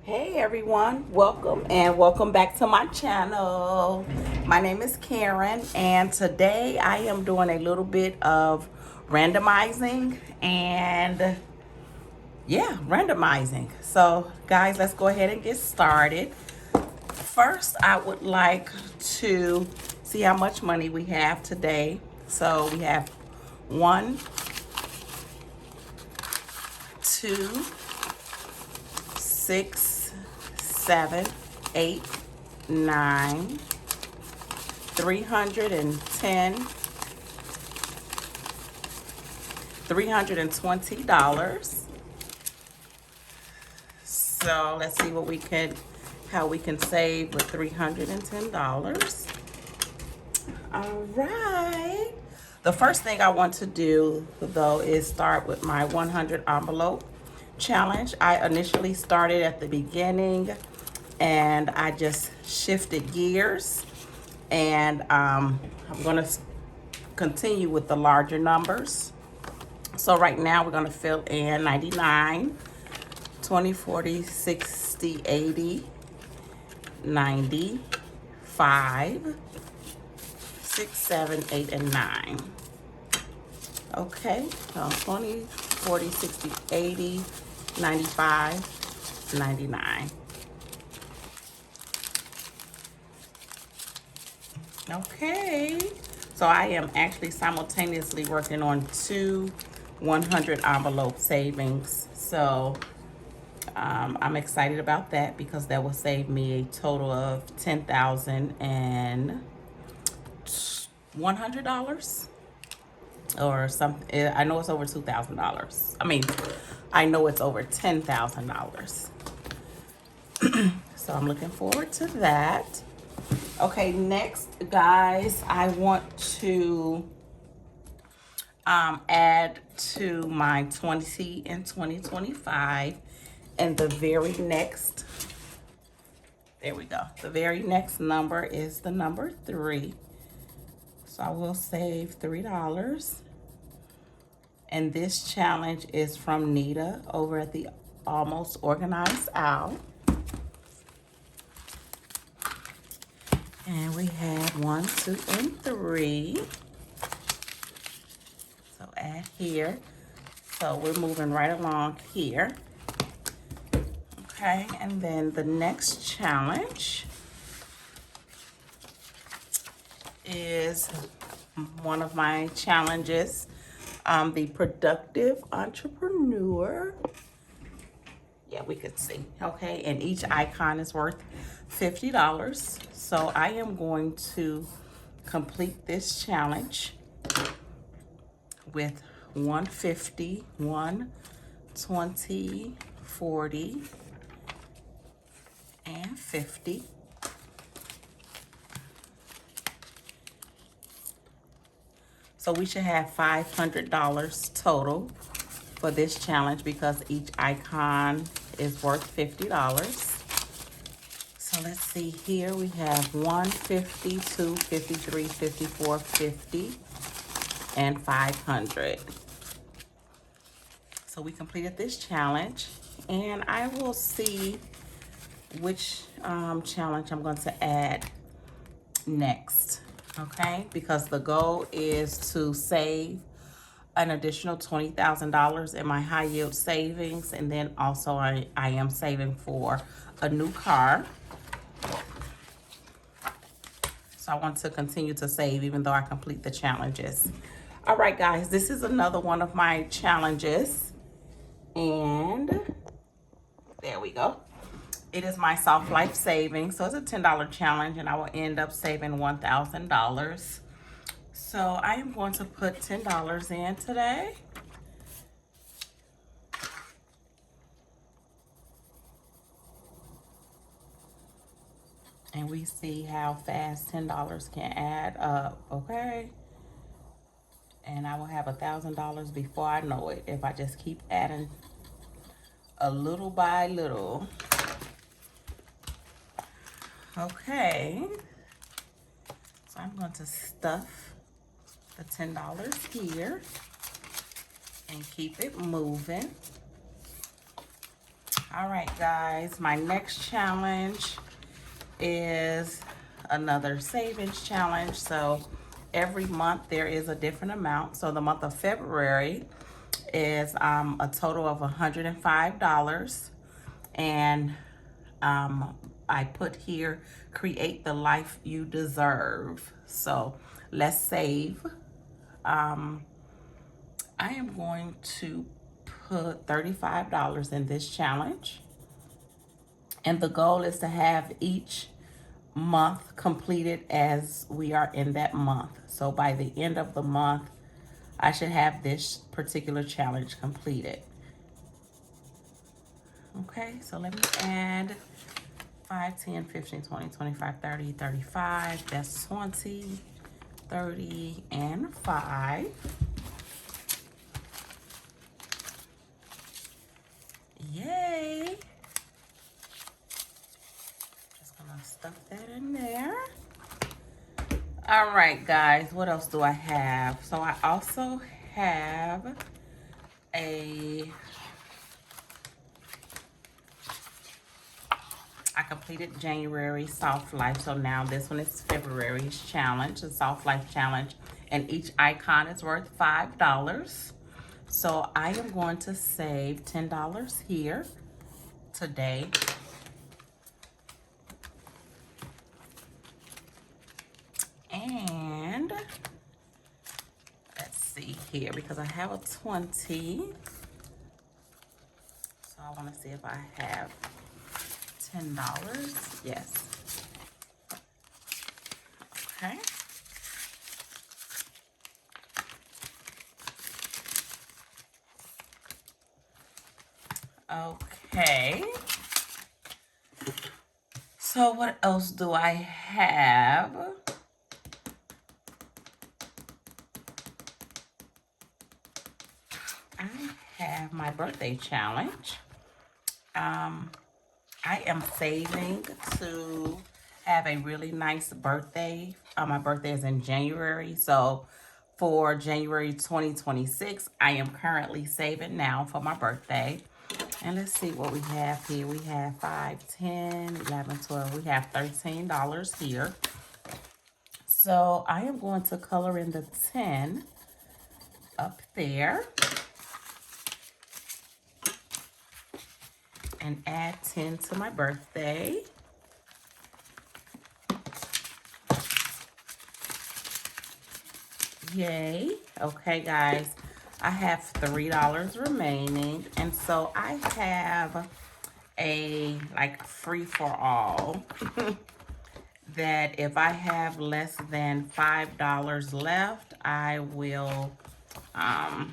Hey everyone, welcome and welcome back to my channel. My name is Karen and today I am doing a little bit of randomizing and randomizing. So guys, let's go ahead and get started. First, I would like to see how much money we have today. So we have 1, 2, 6, 7, 8, 9, 310, $320. So let's see how we can save with $310. All right. The first thing I want to do though is start with my 100 envelope challenge. I initially started at the beginning and I just shifted gears, and I'm gonna continue with the larger numbers. So right now we're gonna fill in 99, 20, 40, 60, 80, 90, 5, 6, 7, 8, and 9. Okay, so 20, 40, 60, 80, 95, 99. Okay, so I am actually simultaneously working on two 100 envelope savings. So I'm excited about that because that will save me a total of $10,100 or something. I know it's over $2,000. I know it's over $10,000. So I'm looking forward to that. Okay, next, guys, I want to add to my 20 and 2025, and the very next, there we go. The very next number is the number 3. So I will save $3. And this challenge is from Nita over at the Almost Organized Owl. And we have 1, 2, and 3. So add here. So we're moving right along here. Okay, and then the next challenge is one of my challenges, the Productive Entrepreneur. Yeah, we could see. Okay, and each icon is worth $50. So I am going to complete this challenge with 150, 120, 40, and 50. So we should have $500 total for this challenge because each icon is worth $50. So let's see here. We have 150, 253, 54, 50, and 500. So we completed this challenge, and I will see which challenge I'm going to add next. Okay, because the goal is to save an additional $20,000 in my high yield savings, and then also I am saving for a new car. So I want to continue to save even though I complete the challenges. All right, guys, this is another one of my challenges, and there we go. It is my Soft Life savings. So it's a $10 challenge, and I will end up saving $1,000. So I am going to put $10 in today. And we see how fast $10 can add up, okay? And I will have $1,000 before I know it if I just keep adding a little by little. Okay. So I'm going to stuff the $10 here and keep it moving. All right, guys, my next challenge is another savings challenge. So every month there is a different amount. So the month of February is a total of $105. And I put here, create the life you deserve. So let's save. I am going to put $35 in this challenge. And the goal is to have each month completed as we are in that month. So by the end of the month, I should have this particular challenge completed. Okay, so let me add 5, 10, 15, 20, 25, 30, 35. That's 20, 30, and 5. Yay! Just gonna stuff that in there. All right, guys, what else do I have? So I also have I completed January Soft Life. So now this one is February's challenge, the Soft Life challenge. And each icon is worth $5. So I am going to save $10 here today. And let's see here, because I have a 20. So I want to see if I have $10. Yes. Okay. Okay. So what else do I have? I have my birthday challenge. I am saving to have a really nice birthday. My birthday is in January. So for January 2026, I am currently saving now for my birthday. And let's see what we have here. We have 5, 10, 11, 12. We have $13 here. So I am going to color in the 10 up there. And add 10 to my birthday. Yay. Okay, guys. I have $3 remaining. And so I have a like free for all that if I have less than $5 left, I will I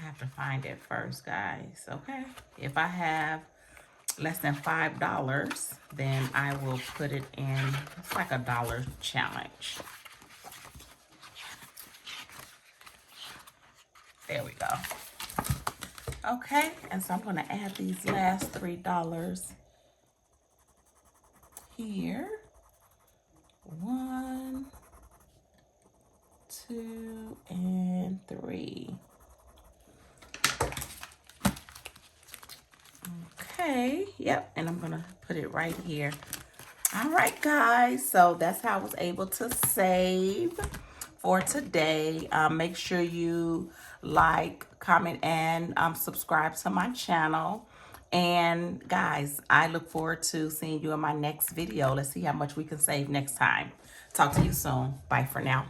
have to find it first, guys. Okay, if I have less than $5, then I will put it in. It's like a dollar challenge. There we go. Okay, and so I'm going to add these last $3 here. 1, 2, and 3. Okay, yep, and I'm gonna put it right here. All right, guys, so that's how I was able to save for today. Make sure you like, comment, and subscribe to my channel. And guys, I look forward to seeing you in my next video. Let's see how much we can save next time. Talk to you soon. Bye for now.